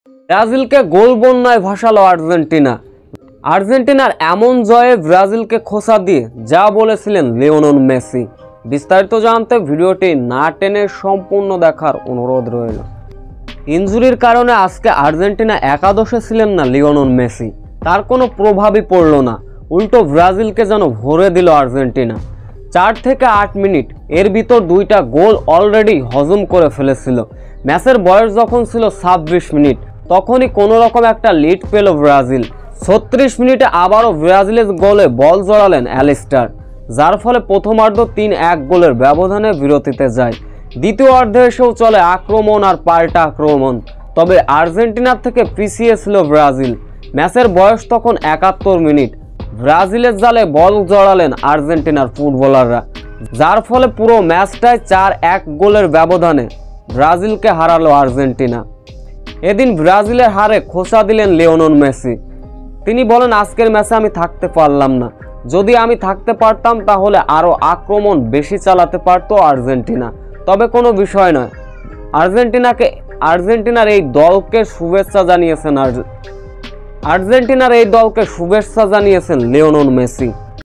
ব্রাজিলকে গোল বন্যায় ভাসালো আর্জেন্টিনা। আর্জেন্টিনার এমন জয়ে ব্রাজিলকে খোঁচা দিয়ে যা বলেছিলেন লিওনেল মেসি। বিস্তারিত জানতে ভিডিওটি না টেনে সম্পূর্ণ দেখার অনুরোধ রইল। ইনজুরির কারণে আজকে আর্জেন্টিনা একাদশে ছিলেন না লিওনেল মেসি। তার কোনো প্রভাবই পড়ল না, উল্টো ব্রাজিলকে যেন ভরে দিল আর্জেন্টিনা। 4 থেকে 8 মিনিট এর ভিতর 2টা গোল অলরেডি হজম করে ফেলেছিল। ম্যাচের বয়স যখন ছিল 26 মিনিট, তখনই কোনো রকম একটা লিড পেল ব্রাজিল। 36 মিনিটে আবারও ব্রাজিলের গোলে বল জড়ালেন অ্যালিস্টার, যার ফলে প্রথমার্ধ 3-1 গোলের ব্যবধানে বিরতিতে যায়। দ্বিতীয় অর্ধে এসেও চলে আক্রমণ আর পাল্টা আক্রমণ, তবে আর্জেন্টিনার থেকে পিছিয়ে ছিল ব্রাজিল। ম্যাচের বয়স তখন 71 মিনিট। ব্রাজিলের জালে বল জড়ালেন আর্জেন্টিনার ফুটবলাররা, যার ফলে পুরো ম্যাচটায় 4-1 গোলের ব্যবধানে ব্রাজিলকে হারালো আর্জেন্টিনা। এদিন ব্রাজিলের হারে খোঁচা দিলেন লিওনেল মেসি। তিনি বলেন, আজকের ম্যাচে আমি থাকতে পারলাম না। যদি আমি থাকতে পারতাম তাহলে আরও আক্রমণ বেশি চালাতে পারতো আর্জেন্টিনা। তবে কোনো বিষয় নয়, আর্জেন্টিনার এই দলকে শুভেচ্ছা জানিয়েছেন লিওনেল মেসি।